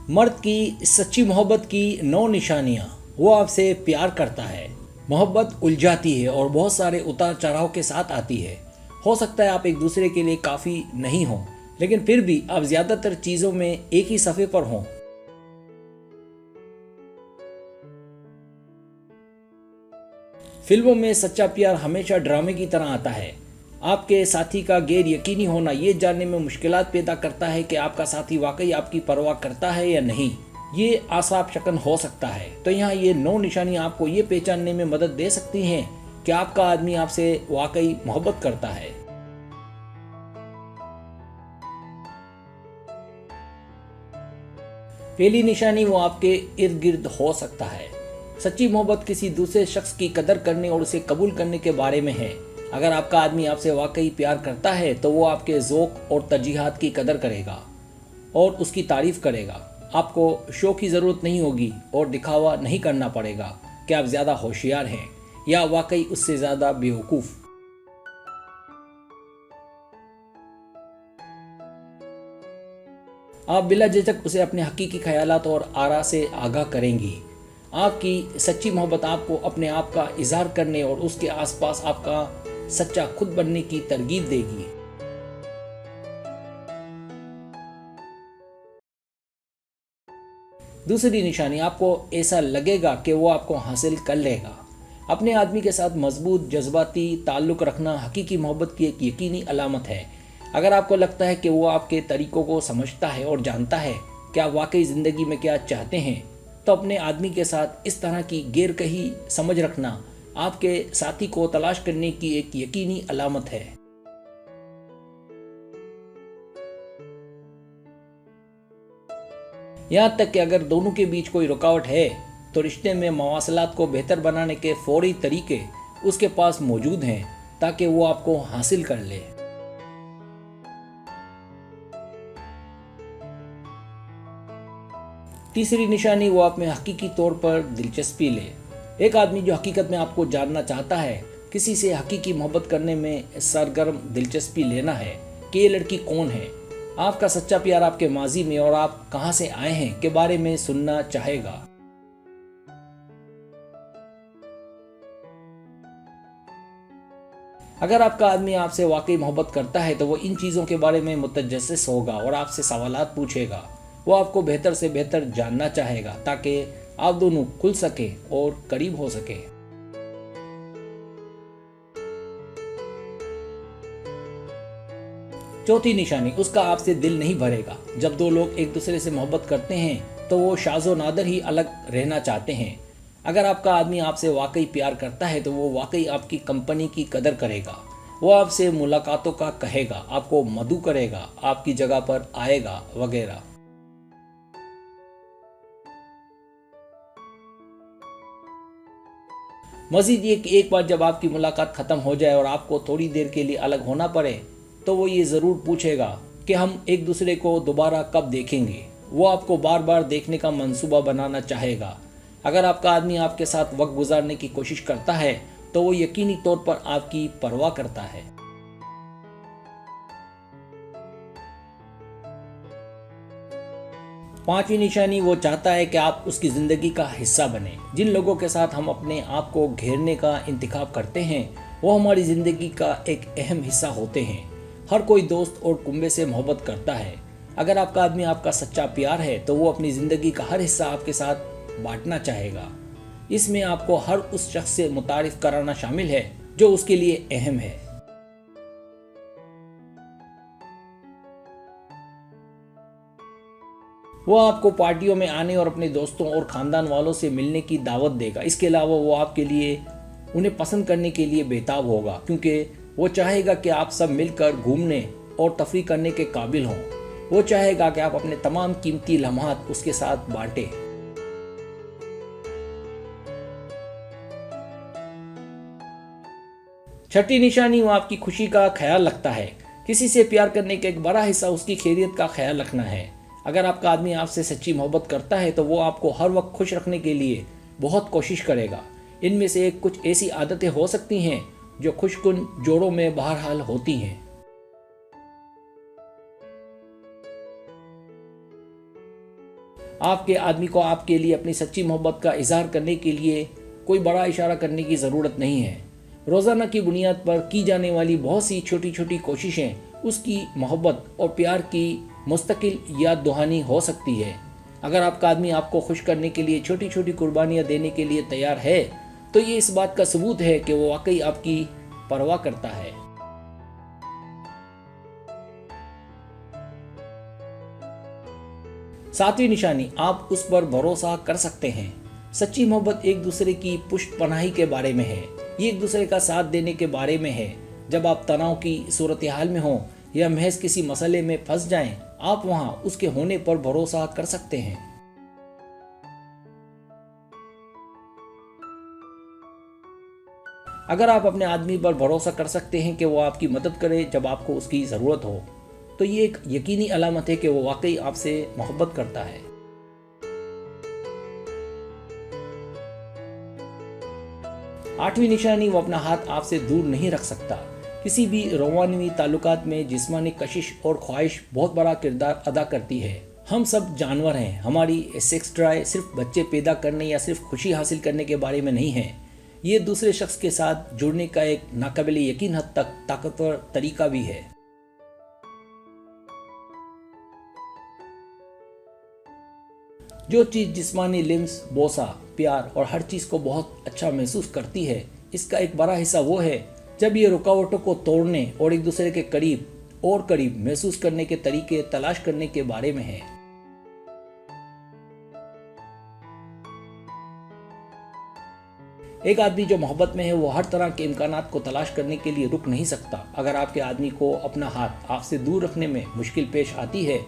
मर्द की सच्ची मोहब्बत की 9 निशानियाँ। वो आपसे प्यार करता है। मोहब्बत उलझाती है और बहुत सारे उतार चढ़ाव के साथ आती है। हो सकता है आप एक दूसरे के लिए काफ़ी नहीं हो, लेकिन फिर भी आप ज़्यादातर चीज़ों में एक ही सफ़े पर हों। फिल्मों में सच्चा प्यार हमेशा ड्रामे की तरह आता है। आपके साथी का गैर यकीनी होना ये जानने में मुश्किलात पैदा करता है कि आपका साथी वाकई आपकी परवाह करता है या नहीं। ये आसाब शकन हो सकता है। तो यहाँ ये 9 निशानियाँ आपको ये पहचानने में मदद दे सकती हैं कि आपका आदमी आपसे वाकई मोहब्बत करता है। पहली निशानी, वो आपके इर्द गिर्द हो सकता है। सच्ची मोहब्बत किसी दूसरे शख्स की कदर करने और उसे कबूल करने के बारे में है। अगर आपका आदमी आपसे वाकई प्यार करता है तो वो आपके ज़ौक़ और तरजीहात की कदर करेगा और उसकी तारीफ़ करेगा। आपको शो की ज़रूरत नहीं होगी और दिखावा नहीं करना पड़ेगा कि आप ज़्यादा होशियार हैं या वाकई उससे ज़्यादा बेवकूफ़। आप बिला झिझक उसे अपने हकीकी ख्यालात और आरा से आगाह करेंगी। आपकी सच्ची मोहब्बत आपको अपने आप का इजहार करने और उसके आसपास आपका सच्चा खुद बनने की तरगीब देगी। दूसरी निशानी, आपको ऐसा लगेगा कि वो आपको हासिल कर लेगा। अपने आदमी के साथ मजबूत जज्बाती ताल्लुक़ रखना हकीकी मोहब्बत की एक यकीनी अलामत है। अगर आपको लगता है कि वो आपके तरीक़ों को समझता है और जानता है कि आप वाकई ज़िंदगी में क्या चाहते हैं, तो अपने आदमी के साथ इस तरह की गैर कही समझ रखना आपके साथी को तलाश करने की एक यकीनी अलामत है। यहाँ तक कि अगर दोनों के बीच कोई रुकावट है तो रिश्ते में मवासलात को बेहतर बनाने के फौरी तरीके उसके पास मौजूद हैं ताकि वो आपको हासिल कर ले। तीसरी निशानी, वो आप में हकीकी तौर पर दिलचस्पी ले। एक आदमी जो हकीकत में आपको जानना चाहता है, किसी से हकीकी मोहब्बत करने में सरगर्म दिलचस्पी लेना है कि ये लड़की कौन है, आपका सच्चा प्यार आपके माजी में और आप कहाँ से आए हैं के बारे में सुनना चाहेगा। अगर आपका आदमी आपसे वाकई मोहब्बत करता है तो वो इन चीज़ों के बारे में मुतजस्सिस होगा और आपसे सवालात पूछेगा। वो आपको बेहतर से बेहतर जानना चाहेगा ताकि आप दोनों खुल सके और करीब हो सके। चौथी निशानी, उसका आपसे दिल नहीं भरेगा। जब दो लोग एक दूसरे से मोहब्बत करते हैं तो वो शाज़ो नादर ही अलग रहना चाहते हैं। अगर आपका आदमी आपसे वाकई प्यार करता है तो वो वाकई आपकी कंपनी की कदर करेगा। वो आपसे मुलाकातों का कहेगा, आपको मदऊ करेगा, आपकी जगह पर आएगा वगैरह। मजीद ये कि एक बार जब आपकी मुलाकात ख़त्म हो जाए और आपको थोड़ी देर के लिए अलग होना पड़े तो वो ये ज़रूर पूछेगा कि हम एक दूसरे को दोबारा कब देखेंगे। वो आपको बार बार देखने का मंसूबा बनाना चाहेगा। अगर आपका आदमी आपके साथ वक्त गुजारने की कोशिश करता है तो वो यकीनी तौर पर आपकी परवाह करता है। पांचवी निशानी, वो चाहता है कि आप उसकी ज़िंदगी का हिस्सा बने। जिन लोगों के साथ हम अपने आप को घेरने का इंतखाब करते हैं वो हमारी ज़िंदगी का एक अहम हिस्सा होते हैं। हर कोई दोस्त और कुंबे से मोहब्बत करता है। अगर आपका आदमी आपका सच्चा प्यार है तो वो अपनी ज़िंदगी का हर हिस्सा आपके साथ बांटना चाहेगा। इसमें आपको हर उस शख्स से मुतारिफ कराना शामिल है जो उसके लिए अहम है। वो आपको पार्टियों में आने और अपने दोस्तों और ख़ानदान वालों से मिलने की दावत देगा। इसके अलावा वो आपके लिए उन्हें पसंद करने के लिए बेताब होगा क्योंकि वो चाहेगा कि आप सब मिलकर घूमने और तफरी करने के काबिल हों। वो चाहेगा कि आप अपने तमाम कीमती लम्हात उसके साथ बांटें। छठी निशानी, वो आपकी खुशी का ख्याल रखता है। किसी से प्यार करने का एक बड़ा हिस्सा उसकी खैरियत का ख्याल रखना है। अगर आपका आदमी आपसे सच्ची मोहब्बत करता है तो वो आपको हर वक्त खुश रखने के लिए बहुत कोशिश करेगा। इनमें से कुछ ऐसी आदतें हो सकती हैं जो खुशकुन जोड़ों में बहरहाल होती हैं। आपके आदमी को आपके लिए अपनी सच्ची मोहब्बत का इजहार करने के लिए कोई बड़ा इशारा करने की ज़रूरत नहीं है। रोज़ाना की बुनियाद पर की जाने वाली बहुत सी छोटी छोटी कोशिशें उसकी मोहब्बत और प्यार की मुस्तकिल याद दहानी हो सकती है। अगर आपका आदमी आपको खुश करने के लिए छोटी छोटी कुर्बानियाँ देने के लिए तैयार है तो ये इस बात का सबूत है कि वो वाकई आपकी परवाह करता है। सातवीं निशानी, आप उस पर भरोसा कर सकते हैं। सच्ची मोहब्बत एक दूसरे की पुष्ट पनाही के बारे में है। ये एक दूसरे का साथ देने के बारे में है। जब आप तनाव की सूरत हाल में हों या महज किसी मसले में फंस जाएं, आप वहां उसके होने पर भरोसा कर सकते हैं। अगर आप अपने आदमी पर भरोसा कर सकते हैं कि वो आपकी मदद करे जब आपको उसकी ज़रूरत हो, तो ये एक यकीनी अलामत है कि वो वाकई आपसे मोहब्बत करता है। आठवीं निशानी, वो अपना हाथ आपसे दूर नहीं रख सकता। किसी भी रोमानवी ताल्लुकात में जिस्मानी कशिश और ख्वाहिश बहुत बड़ा किरदार अदा करती है। हम सब जानवर हैं। हमारी सेक्स ड्राइव सिर्फ बच्चे पैदा करने या सिर्फ खुशी हासिल करने के बारे में नहीं है। ये दूसरे शख्स के साथ जुड़ने का एक नाकाबिल यकीन हद तक ताकतवर तरीका भी है। जो चीज़ जिस्मानी लिम्स, बोसा, प्यार और हर चीज़ को बहुत अच्छा महसूस करती है, इसका एक बड़ा हिस्सा वो है जब ये रुकावटों को तोड़ने और एक दूसरे के करीब महसूस करने के तरीके तलाश करने के बारे में है। एक आदमी जो मोहब्बत में है वो हर तरह के इम्कानात को तलाश करने के लिए रुक नहीं सकता। अगर आपके आदमी को अपना हाथ आपसे दूर रखने में मुश्किल पेश आती है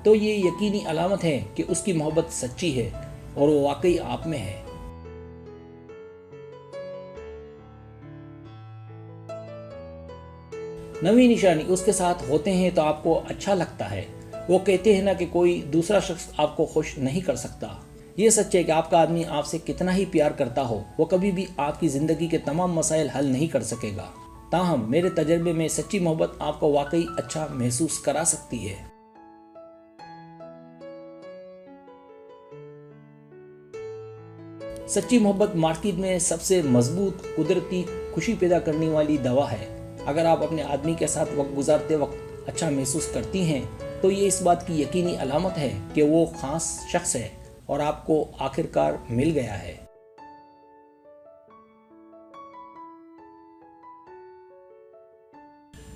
तो ये यकीनी अलामत है कि उसकी मोहब्बत सच्ची है और वो वाकई आप में है। नवीं निशानी, उसके साथ होते हैं तो आपको अच्छा लगता है। वो कहते हैं ना कि कोई दूसरा शख्स आपको खुश नहीं कर सकता। ये सच है कि आपका आदमी आपसे कितना ही प्यार करता हो, वो कभी भी आपकी ज़िंदगी के तमाम मसाइल हल नहीं कर सकेगा। ताहम मेरे तजर्बे में सच्ची मोहब्बत आपको वाकई अच्छा महसूस करा सकती है। सच्ची मोहब्बत मार्केट में सबसे मजबूत कुदरती खुशी पैदा करने वाली दवा है। अगर आप अपने आदमी के साथ वक्त गुजारते वक्त अच्छा महसूस करती हैं तो ये इस बात की यकीनी अलामत है कि वो खास शख्स है और आपको आखिरकार मिल गया है।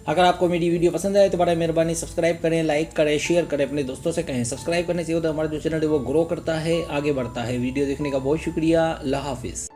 अगर आपको मेरी वीडियो पसंद आए तो बड़ा मेहरबानी सब्सक्राइब करें, लाइक करें, शेयर करें, अपने दोस्तों से कहें। सब्सक्राइब करने से होता है हमारा जो चैनल है वो ग्रो करता है, आगे बढ़ता है। वीडियो देखने का बहुत शुक्रिया। अल्लाह हाफिज़।